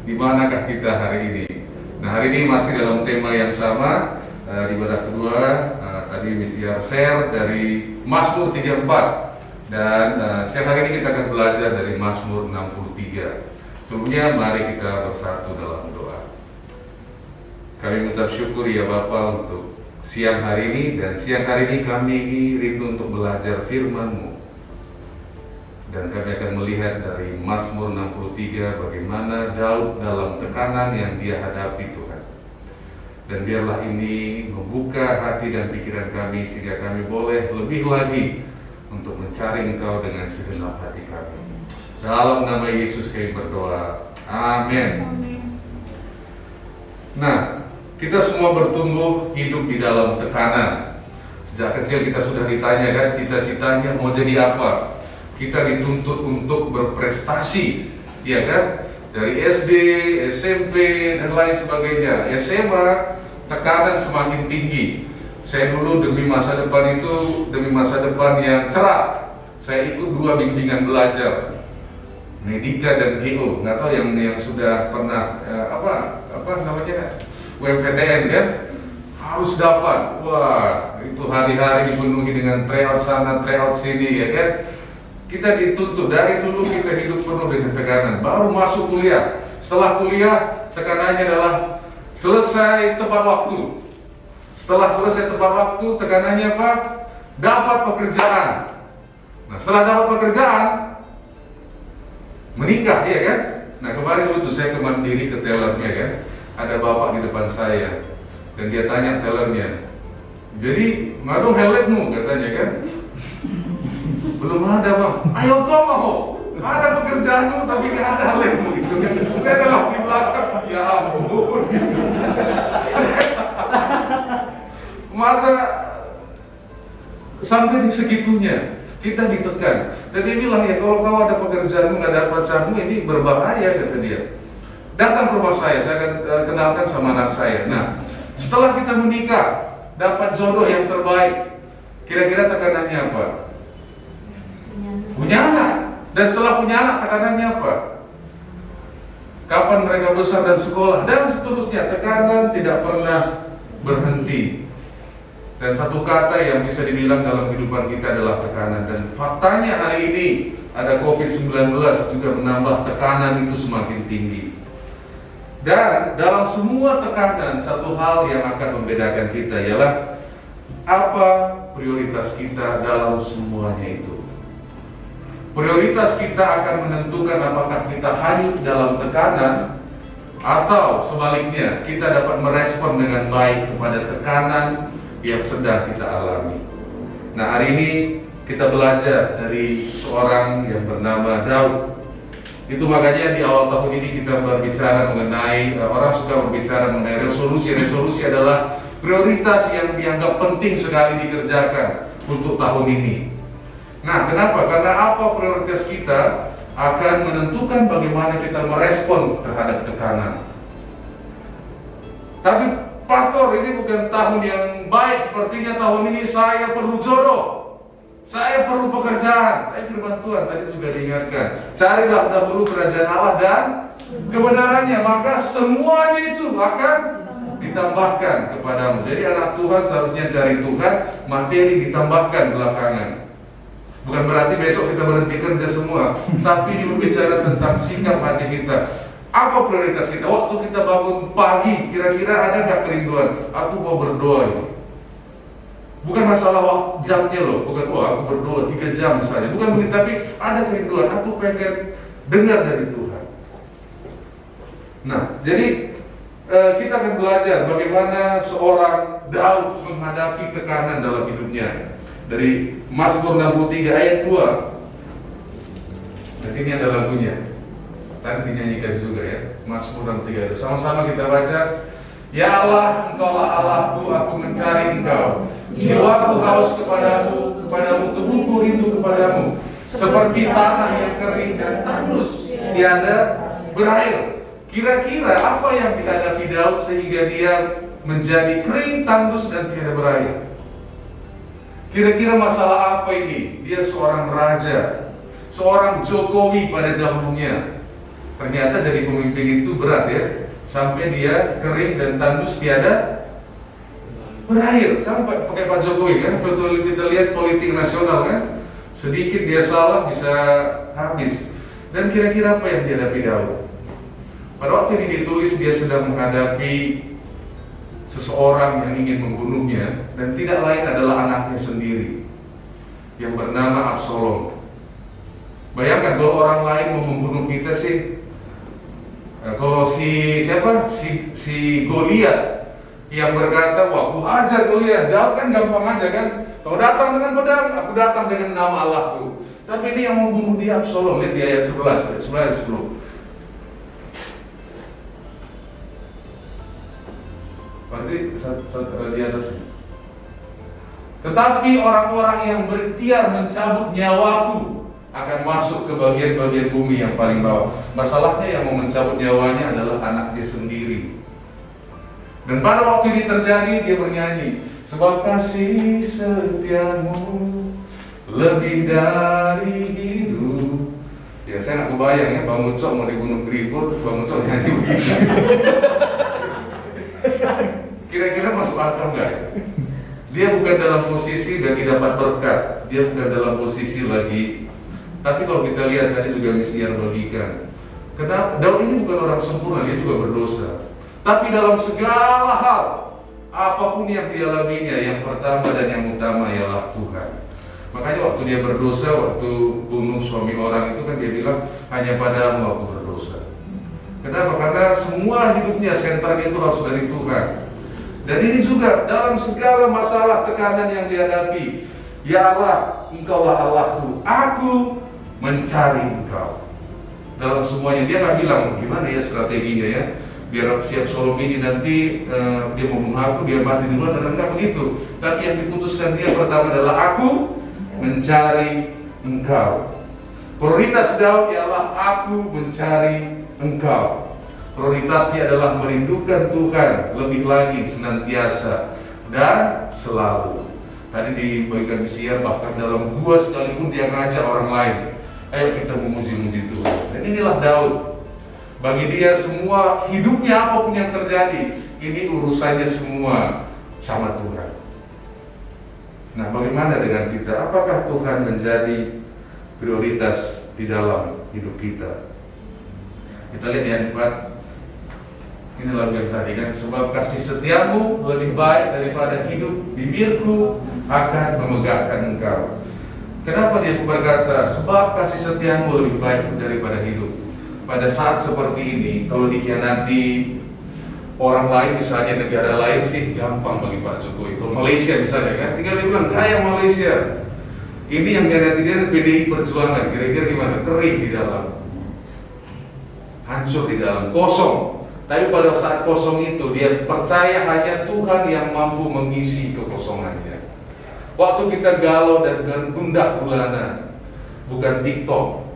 Di manakah kita hari ini? Nah, hari ini masih dalam tema yang sama, di ibadah kedua. Tadi Miss Ia share dari Mazmur 34, dan siang hari ini kita akan belajar dari Mazmur 63. Sebelumnya mari kita bersatu dalam doa. Kami mengucap syukur ya Bapa untuk siang hari ini, dan siang hari ini kami rindu untuk belajar firman-Mu. Dan kami akan melihat dari Mazmur 63 bagaimana Daud dalam tekanan yang dia hadapi Tuhan. Dan biarlah ini membuka hati dan pikiran kami sehingga kami boleh lebih lagi untuk mencari Engkau dengan segenap hati kami. Dalam nama Yesus kami berdoa. Amin. Nah, kita semua bertumbuh hidup di dalam tekanan. Sejak kecil kita sudah ditanya kan, cita-citanya mau jadi apa? Kita dituntut untuk berprestasi, ya kan? Dari SD, SMP, dan lain sebagainya. SMA, tekanan semakin tinggi. Saya dulu demi masa depan yang cerah, saya ikut 2 bimbingan belajar, Medika dan GO. Nggak tahu yang sudah pernah apa namanya UMPTN kan, harus dapat. Wah, itu hari-hari dipenuhi dengan tryout sana, tryout sini, ya kan? Kita dituntut, dari dulu kita hidup penuh dengan tekanan. Baru masuk kuliah, setelah kuliah tekanannya adalah selesai tepat waktu. Setelah selesai tepat waktu, tekanannya apa? Dapat pekerjaan. Nah, setelah dapat pekerjaan, menikah, ya kan? Nah, kemarin waktu saya ke Mandiri, ke tellernya kan, ada bapak di depan saya, dan dia tanya tellernya, jadi ngadong helmetmu, katanya kan? Belum ada Bang. Ayo kau mau, ada pekerjaanmu tapi nggak ada helmetmu gitu kan? Saya dalam di belakang, ya ampun. Masa sampai di segitunya kita ditekan. Dan dia bilang, ya kalau kau ada pekerjaanmu nggak ada pacarmu, ini berbahaya, kata dia. Datang ke rumah saya akan kenalkan sama anak saya. Nah, setelah kita menikah, dapat jodoh yang terbaik, kira-kira tekanannya apa? Punya anak. Dan setelah punya anak, tekanannya apa? Kapan mereka besar dan sekolah, dan seterusnya. Tekanan tidak pernah berhenti. Dan satu kata yang bisa dibilang dalam kehidupan kita adalah tekanan. Dan faktanya hari ini ada COVID-19 juga menambah tekanan itu semakin tinggi. Dan dalam semua tekanan, satu hal yang akan membedakan kita ialah apa prioritas kita dalam semuanya itu. Prioritas kita akan menentukan apakah kita hanyut dalam tekanan, atau sebaliknya kita dapat merespon dengan baik kepada tekanan yang sedang kita alami. Nah, hari ini kita belajar dari seorang yang bernama Daud. Itu makanya di awal tahun ini kita berbicara mengenai, orang suka berbicara mengenai resolusi. Resolusi adalah prioritas yang dianggap penting sekali dikerjakan untuk tahun ini. Nah, kenapa? Karena apa prioritas kita akan menentukan bagaimana kita merespon terhadap tekanan. Tapi pastor, ini bukan tahun yang baik, sepertinya tahun ini saya perlu jodoh, saya perlu pekerjaan. Firman Tuhan tadi juga diingatkan, carilah dahulu kerajaan Allah dan kebenarannya, maka semuanya itu akan ditambahkan kepadamu. Jadi anak Tuhan seharusnya cari Tuhan, materi ditambahkan belakangan. Bukan berarti besok kita berhenti kerja semua, tapi berbicara tentang sikap hati kita. Apa prioritas kita? Waktu kita bangun pagi, kira-kira ada nggak kerinduan? Aku mau berdoa ini. Bukan masalah jamnya loh, bukan aku berdoa 3 jam misalnya, bukan begitu, tapi ada kerinduan. Aku pengen dengar dari Tuhan. Nah, jadi kita akan belajar bagaimana seorang Daud menghadapi tekanan dalam hidupnya. Dari Mazmur 63 ayat 2. Dan ini ada lagunya. Tadi dinyanyikan juga ya, Mazmur 63 itu. Sama-sama kita baca. Ya Allah, Engkaulah Allahku, aku mencari Engkau. Jiwaku haus kepadamu, tubuhku rindu kepadamu. Seperti tanah yang kering dan tandus, tiada berair. Kira-kira apa yang dihadapi Daud sehingga dia menjadi kering, tandus, dan tiada berair? Kira-kira masalah apa ini? Dia seorang raja, seorang Jokowi pada zamannya. Ternyata jadi pemimpin itu berat ya, sampai dia kering dan tandus tiada berakhir. Sampai pakai Pak Jokowi kan, betul kita lihat politik nasional kan, sedikit dia salah bisa habis. Dan kira-kira apa yang dihadapi Daud? Pada waktu ini ditulis dia sedang menghadapi seseorang yang ingin membunuhnya, dan tidak lain adalah anaknya sendiri yang bernama Absalom. Bayangkan kalau orang lain mau membunuh kita sih, kalau si Goliat yang berkata, wah aku hajar Goliat, Daud kan gampang aja kan, kau datang dengan pedang, aku datang dengan nama Allahku. Tapi ini yang membunuh dia Absalom. Lihat di ayat 11 ayat 10. Berarti di atas. Tetapi orang-orang yang berikhtiar mencabut nyawaku akan masuk ke bagian-bagian bumi yang paling bawah. Masalahnya yang mau mencabut nyawanya adalah anaknya sendiri. Dan pada waktu ini terjadi, dia bernyanyi, sebab kasih setiamu lebih dari hidup. Ya saya nggak kebayang ya, Bang Ucok mau dibunuh Grifo, terus Bang Ucok nyanyi begitu. Kira-kira masuk akal nggak ya? Dia bukan dalam posisi bagi dapat berkat, dia bukan dalam posisi lagi. Tapi kalau kita lihat tadi juga misi yang bagikan. Kenapa? Daud ini bukan orang sempurna, dia juga berdosa. Tapi dalam segala hal, apapun yang dialaminya, yang pertama dan yang utama ialah Tuhan. Makanya waktu dia berdosa, waktu bunuh suami orang itu kan dia bilang, hanya padamu aku berdosa. Kenapa? Karena semua hidupnya senternya itu harus dari Tuhan. Dan ini juga dalam segala masalah tekanan yang dihadapi, ya Allah, Engkaulah Allahku, aku mencari Engkau. Dalam semuanya dia nggak bilang gimana ya strateginya ya, biar siap Absalom ini nanti dia membunuh aku, dia mati duluan, dan enggak begitu. Tapi yang diputuskan dia pertama adalah aku mencari Engkau. Prioritas Daud ialah aku mencari Engkau. Prioritasnya adalah merindukan Tuhan lebih lagi, senantiasa dan selalu. Tadi dibagikan misiar, bahkan dalam gua sekalipun dia ngajak orang lain, ayo kita memuji-muji Tuhan. Dan inilah Daud. Bagi dia semua hidupnya apapun yang terjadi, ini urusannya semua sama Tuhan. Nah, bagaimana dengan kita? Apakah Tuhan menjadi prioritas di dalam hidup kita? Kita lihat di ayat 4. Ini lagu yang tadi kan, sebab kasih setiamu lebih baik daripada hidup, bibirku akan memegahkan engkau. Kenapa dia berkata sebab kasih setiamu lebih baik daripada hidup? Pada saat seperti ini, kalau dikhianati orang lain, misalnya negara lain sih gampang bagi Pak Jokowi. Kalau Malaysia misalnya kan, tinggal dia bilang gaya Malaysia. Ini yang dikhianati dia PDI Perjuangan, kira-kira gimana? Kering di dalam, hancur di dalam, kosong. Tapi pada saat kosong itu dia percaya hanya Tuhan yang mampu mengisi kekosongannya. Waktu kita galau dan gundah gulana, bukan TikTok,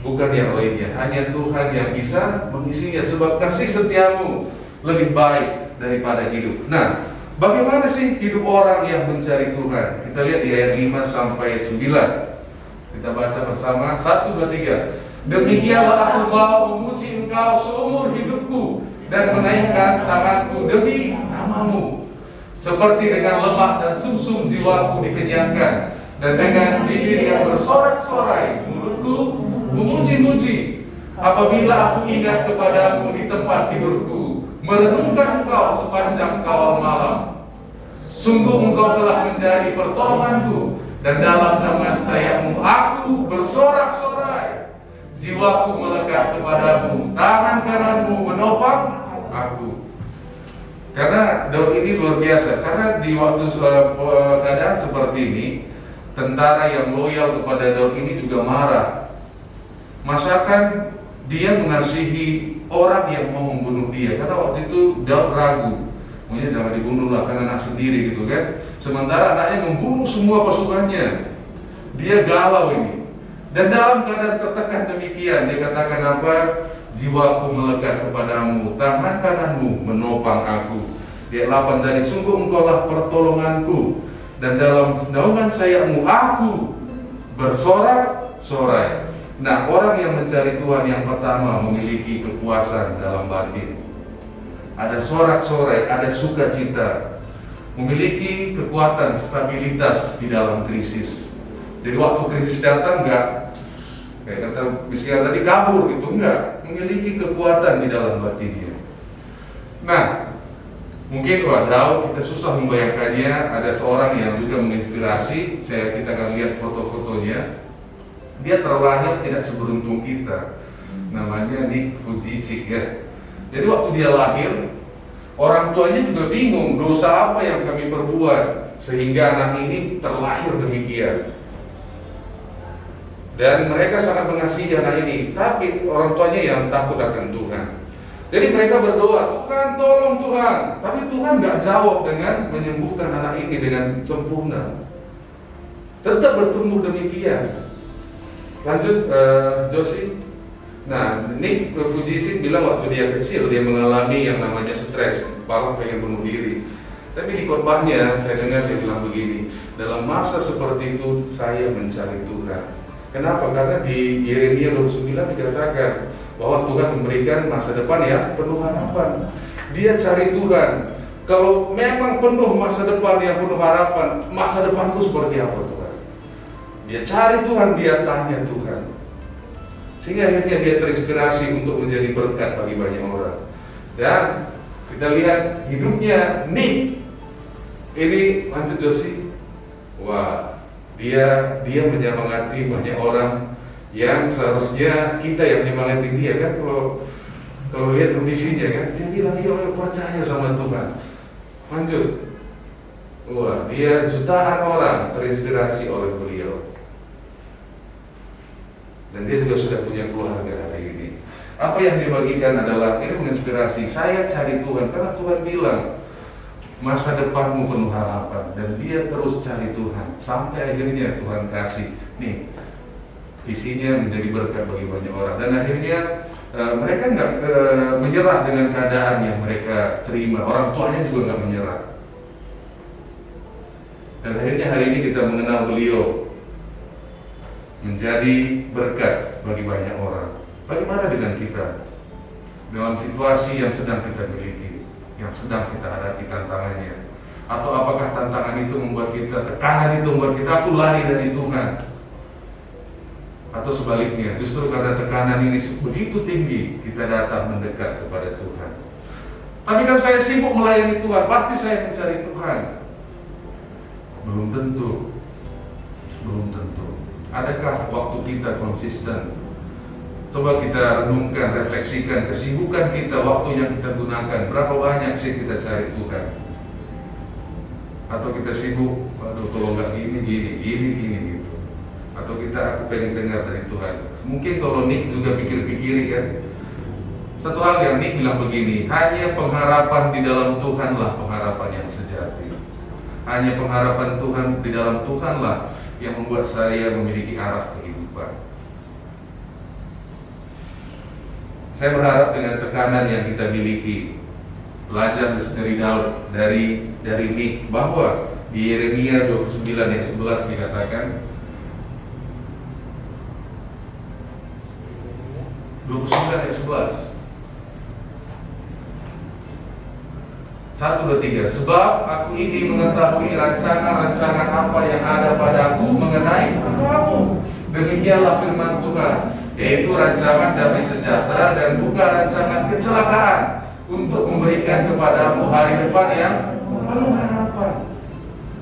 bukan yang lainnya, hanya Tuhan yang bisa mengisinya. Sebab kasih setiamu lebih baik daripada hidup. Nah, bagaimana sih hidup orang yang mencari Tuhan? Kita lihat di ayat 5 sampai 9. Kita baca bersama, 1, 2, 3. Demikianlah aku mau memuji engkau seumur hidupku dan menaikkan tanganku demi namamu. Seperti dengan lemak dan susu jiwaku dikenyangkan, dan dengan bibir yang bersorak-sorai mulutku memuji-muji. Apabila aku ingat kepadamu di tempat tidurku, merenungkan engkau sepanjang kawal malam. Sungguh engkau telah menjadi pertolonganku, dan dalam naungan sayapmu aku bersorak-sorai. Jiwaku melekat kepadamu, tangan kananmu menopang aku. Karena Daud ini luar biasa. Karena di waktu keadaan seperti ini, tentara yang loyal kepada Daud ini juga marah. Masakan dia mengasihi orang yang mau membunuh dia. Karena waktu itu Daud ragu, maunya jangan dibunuhlah karena anak sendiri gitu kan. Sementara anaknya membunuh semua pasukannya. Dia galau ini. Dan dalam keadaan tertekan demikian, dia katakan apa? Jiwaku melekat kepadamu, tangan kananmu menopang aku. Ayat 8 tadi, sungguh engkaulah pertolonganku, dan dalam naungan sayapmu aku bersorak-sorai. Nah, orang yang mencari Tuhan yang pertama memiliki kepuasan dalam batin. Ada sorak-sorai, ada sukacita, memiliki kekuatan, stabilitas di dalam krisis. Jadi waktu krisis datang enggak kayak kata misalnya tadi kabur gitu, enggak, memiliki kekuatan di dalam batinnya. Nah, mungkin Daud kita susah membayangkannya. Ada seorang yang juga menginspirasi. Kita akan lihat foto-fotonya. Dia terlahir tidak seberuntung kita. Namanya Nick Vujicic ya. Jadi waktu dia lahir, orang tuanya juga bingung, dosa apa yang kami perbuat sehingga anak ini terlahir demikian. Dan mereka sangat mengasihi anak ini, tapi orang tuanya yang takut akan Tuhan. Jadi mereka berdoa, Tuhan tolong Tuhan. Tapi Tuhan gak jawab dengan menyembuhkan anak ini dengan sempurna. Tetap bertumbuh demikian. Lanjut Josie. Nah, Nick Vujicic bilang waktu dia kecil dia mengalami yang namanya stres, malah pengen bunuh diri. Tapi di khotbahnya saya dengar dia bilang begini, dalam masa seperti itu saya mencari Tuhan. Kenapa? Karena di Yeremia 29 dikatakan bahwa Tuhan memberikan masa depan yang penuh harapan. Dia cari Tuhan. Kalau memang penuh masa depan yang penuh harapan, masa depanku seperti apa Tuhan? Dia cari Tuhan, dia tanya Tuhan. Sehingga akhirnya dia terinspirasi untuk menjadi berkat bagi banyak orang. Dan kita lihat hidupnya Nick. Ini lanjut Josie. Wah, dia menyemangati banyak orang yang seharusnya kita yang menyemangati dia kan. Kalau lihat kondisinya kan, dia bilang dia percaya sama Tuhan. Lanjut. Wah, dia jutaan orang terinspirasi oleh beliau. Dan dia juga sudah punya keluarga hari ini. Apa yang dia bagikan adalah ini menginspirasi. Saya cari Tuhan karena Tuhan bilang masa depanmu penuh harapan. Dan dia terus cari Tuhan sampai akhirnya Tuhan kasih nih visinya menjadi berkat bagi banyak orang. Dan akhirnya mereka nggak menyerah dengan keadaan yang mereka terima. Orang tuanya juga nggak menyerah. Dan akhirnya hari ini kita mengenal beliau menjadi berkat bagi banyak orang. Bagaimana dengan kita dalam situasi yang sedang kita miliki, yang sedang kita hadapi tantangannya? Atau apakah tantangan itu membuat kita, tekanan itu membuat kita aku lari dari Tuhan? Atau sebaliknya, justru karena tekanan ini begitu tinggi, kita datang mendekat kepada Tuhan. Tapi kan saya sibuk melayani Tuhan, pasti saya mencari Tuhan. Belum tentu. Adakah waktu kita konsisten? Coba kita renungkan, refleksikan kesibukan kita, waktu yang kita gunakan. Berapa banyak sih kita cari Tuhan? Atau kita sibuk, aduh kalau nggak gini gitu. Atau aku pengen dengar dari Tuhan. Mungkin kalau Nick juga pikir-pikir kan. Satu hal yang Nick bilang begini, hanya pengharapan di dalam Tuhanlah pengharapan yang sejati. Hanya pengharapan Tuhan di dalam Tuhanlah yang membuat saya memiliki arah kehidupan. Saya berharap dengan tekanan yang kita miliki, belajar dari Daud, dari Nick, bahwa di Yeremia 29 ayat 11 dikatakan 29 ayat 11 1, 2, 3. Sebab aku ini mengetahui rancangan-rancangan apa yang ada padaku mengenai kamu. Demikianlah firman Tuhan, yaitu rancangan damai sejahtera dan bukan rancangan kecelakaan, untuk memberikan kepadamu hari depan yang penuh harapan.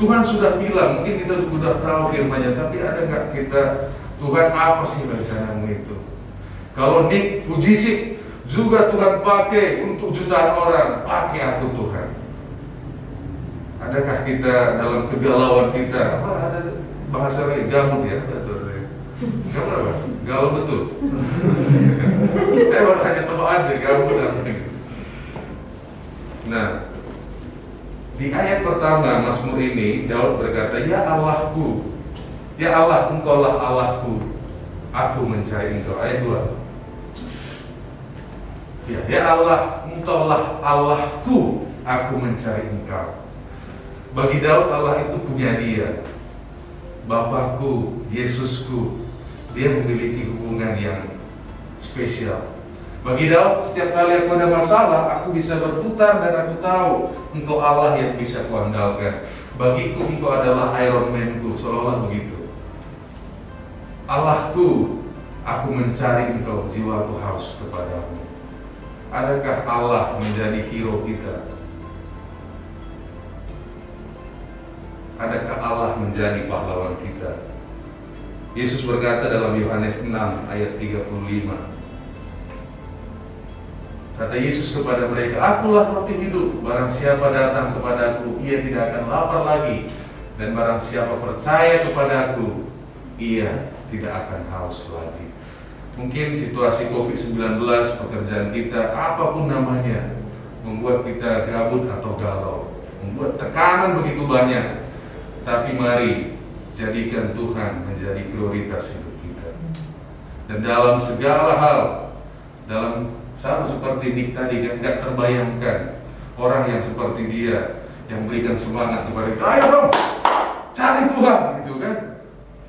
Tuhan sudah bilang, mungkin kita sudah tahu firman-Nya, tapi ada nggak kita, Tuhan apa sih rencanamu itu? Kalau Nick Vujicic juga Tuhan pakai untuk jutaan orang, pakai aku Tuhan. Adakah kita dalam kegalauan kita, ada bahasa lain, gabut ya? Gabut apa? Galau betul. Saya baru hanya tebak aja, gabut apa gitu. Nah, di ayat pertama Mazmur ini Daud berkata, ya Allahku, ya Allah, Engkaulah Allahku, aku mencari Engkau. Ayat 2. Ya Allah, Engkaulah Allahku, aku mencari Engkau. Bagi Daud Allah itu punya dia, Bapakku, Yesusku, dia memiliki hubungan yang spesial. Bagi Daud, setiap kali aku ada masalah, aku bisa berputar dan aku tahu Engkau Allah yang bisa kuandalkan. Bagiku Engkau adalah Iron Man-ku, seolah-olah begitu. Allahku, aku mencari Engkau, jiwaku haus kepadamu. Adakah Allah menjadi hero kita? Adakah Allah menjadi pahlawan kita? Yesus berkata dalam Yohanes 6 ayat 35. Kata Yesus kepada mereka, "Akulah roti hidup, barang siapa datang kepadaku, ia tidak akan lapar lagi. Dan barang siapa percaya kepadaku, ia tidak akan haus lagi." Mungkin situasi COVID-19, pekerjaan kita, apapun namanya, membuat kita gabut atau galau, membuat tekanan begitu banyak. Tapi mari jadikan Tuhan menjadi prioritas hidup kita. Dan dalam segala hal, sama seperti Nick tadi, gak terbayangkan orang yang seperti dia yang berikan semangat kepada kita, "Ayo dong, cari Tuhan," gitu kan?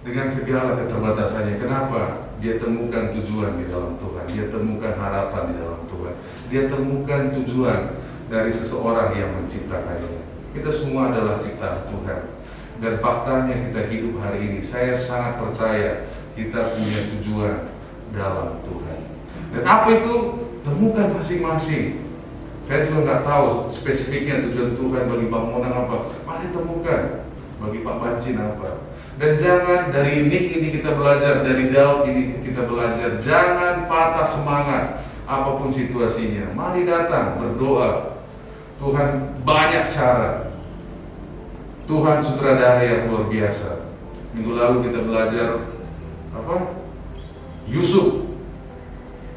Dengan segala keterbatasannya. Kenapa? Dia temukan tujuan di dalam Tuhan. Dia temukan harapan di dalam Tuhan. Dia temukan tujuan dari seseorang yang menciptakannya. Kita semua adalah ciptaan Tuhan. Dan faktanya kita hidup hari ini, saya sangat percaya kita punya tujuan dalam Tuhan. Dan apa itu? Temukan masing-masing. Saya juga nggak tahu spesifiknya tujuan Tuhan bagi Pak Monang apa. Mari temukan bagi Pak Bancin apa. Dan jangan dari Nick ini kita belajar, dari Daud ini kita belajar. Jangan patah semangat apapun situasinya. Mari datang berdoa. Tuhan banyak cara. Tuhan sutradara yang luar biasa. Minggu lalu kita belajar Yusuf.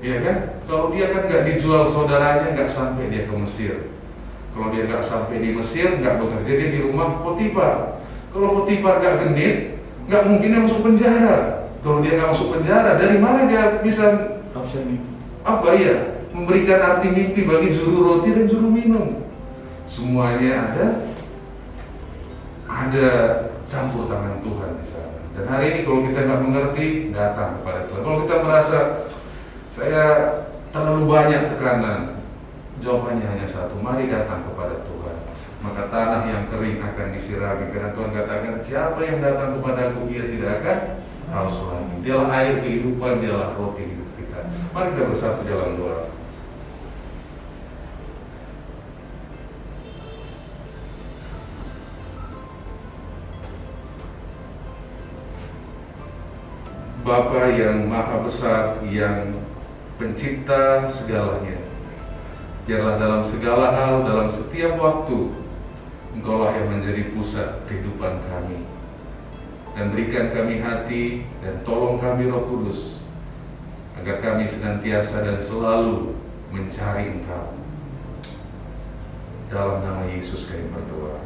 Iya kan? Kalau dia kan nggak dijual saudaranya, nggak sampai dia ke Mesir. Kalau dia nggak sampai di Mesir, nggak bekerja, dia di rumah Potifar. Kalau Potifar nggak genit, nggak mungkin dia masuk penjara. Kalau dia nggak masuk penjara, dari mana dia bisa memberikan arti mimpi bagi juru roti dan juru minum? Semuanya ada campur tangan Tuhan di sana. Dan hari ini kalau kita nggak mengerti, datang kepada Tuhan. Kalau kita merasa saya terlalu banyak tekanan, jawabannya hanya satu, mari datang kepada Tuhan. Maka tanah yang kering akan disirami. Karena Tuhan katakan, siapa yang datang kepadaku, ia tidak akan haus lagi. Dialah air kehidupan, dialah roti hidup kita. Mari kita bersatu dalam doa. Bapa yang maha besar, yang pencipta segalanya, biarlah dalam segala hal, dalam setiap waktu, Engkaulah yang menjadi pusat kehidupan kami. Dan berikan kami hati, dan tolong kami Roh Kudus, agar kami senantiasa dan selalu mencari Engkau. Dalam nama Yesus kami berdoa.